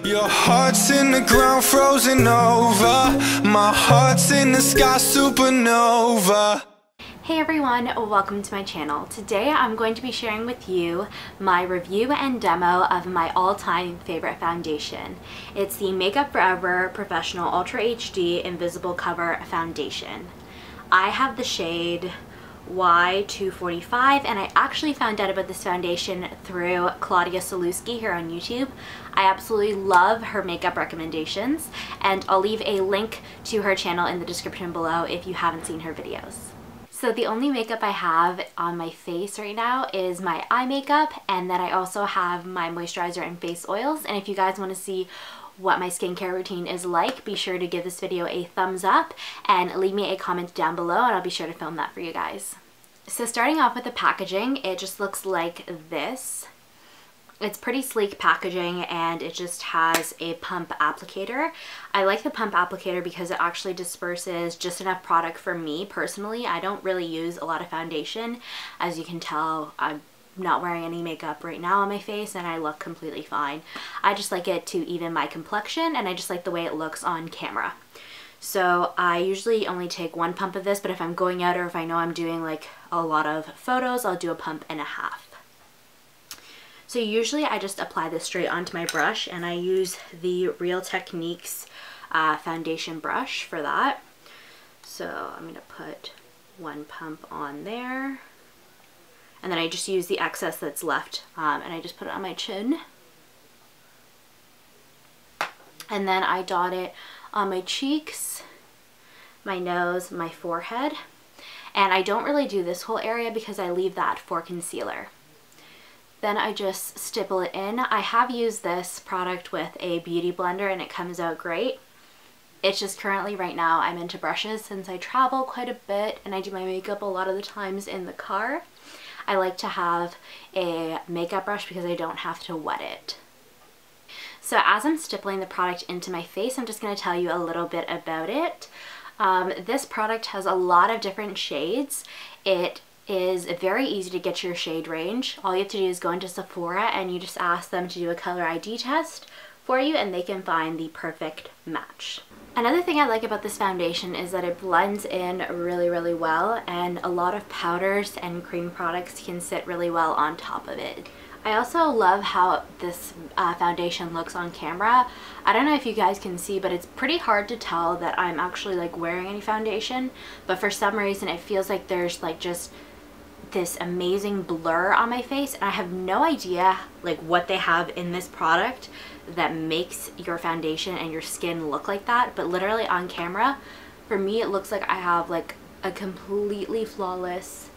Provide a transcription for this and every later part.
Your heart's in the ground, frozen over. My heart's in the sky, supernova. Hey everyone, welcome to my channel. Today I'm going to be sharing with you my review and demo of my all-time favorite foundation. It's the Makeup Forever Professional Ultra HD Invisible Cover Foundation. I have the shade Y245 and I actually found out about this foundation through Claudia Saluski here on YouTube. I absolutely love her makeup recommendations and I'll leave a link to her channel in the description below if you haven't seen her videos. So the only makeup I have on my face right now is my eye makeup, and then I also have my moisturizer and face oils. And if you guys want to see what my skincare routine is like, be sure to give this video a thumbs up and leave me a comment down below and I'll be sure to film that for you guys. So starting off with the packaging, it just looks like this. It's pretty sleek packaging and it just has a pump applicator. I like the pump applicator because it actually disperses just enough product for me personally. I don't really use a lot of foundation. As you can tell, I'm not wearing any makeup right now on my face and I look completely fine. I just like it to even my complexion and I just like the way it looks on camera. So I usually only take one pump of this, but if I'm going out or if I know I'm doing like a lot of photos, I'll do a pump and a half. So usually I just apply this straight onto my brush and I use the Real Techniques foundation brush for that. So I'm going to put one pump on there and then I just use the excess that's left and I just put it on my chin. And then I dot it on my cheeks, my nose, my forehead. And I don't really do this whole area because I leave that for concealer. Then I just stipple it in. I have used this product with a beauty blender and it comes out great. It's just currently right now I'm into brushes since I travel quite a bit and I do my makeup a lot of the times in the car. I like to have a makeup brush because I don't have to wet it. So as I'm stippling the product into my face, I'm just going to tell you a little bit about it. This product has a lot of different shades. It is very easy to get your shade range. All you have to do is go into Sephora and you just ask them to do a color ID test for you and they can find the perfect match. Another thing I like about this foundation is that it blends in really, really well and a lot of powders and cream products can sit really well on top of it. I also love how this foundation looks on camera. I don't know if you guys can see, but it's pretty hard to tell that I'm actually like wearing any foundation, but for some reason it feels like there's like just this amazing blur on my face and I have no idea like what they have in this product that makes your foundation and your skin look like that, but literally on camera for me it looks like I have like a completely flawless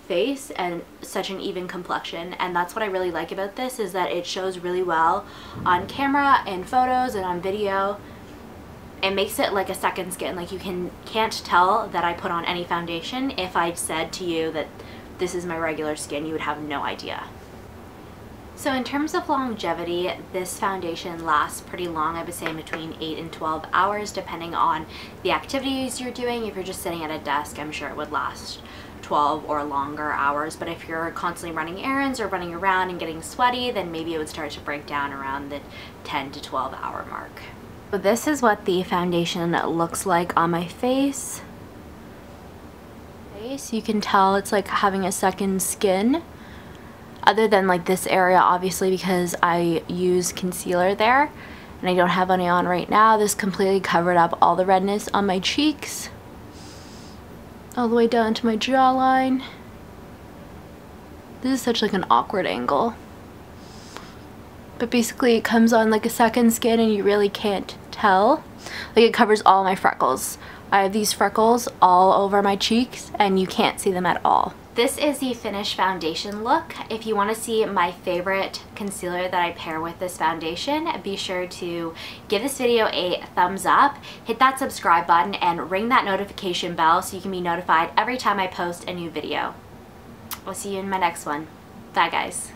face and such an even complexion, and that's what I really like about this, is that it shows really well on camera and photos and on video. It makes it like a second skin. Like you can't tell that I put on any foundation. If I said to you that this is my regular skin, you would have no idea. So in terms of longevity, this foundation lasts pretty long. I would say between 8 and 12 hours depending on the activities you're doing. If you're just sitting at a desk, I'm sure it would last 12 or longer hours, but if you're constantly running errands or running around and getting sweaty, then maybe it would start to break down around the 10 to 12 hour mark. So this is what the foundation looks like on my face. You can tell it's like having a second skin, other than like this area obviously because I use concealer there and I don't have any on right now. This completely covered up all the redness on my cheeks, all the way down to my jawline. This is such like an awkward angle. But basically it comes on like a second skin and you really can't tell. Like it covers all my freckles. I have these freckles all over my cheeks and you can't see them at all. This is the finished foundation look. If you want to see my favorite concealer that I pair with this foundation, be sure to give this video a thumbs up, hit that subscribe button, and ring that notification bell so you can be notified every time I post a new video. I'll see you in my next one. Bye guys.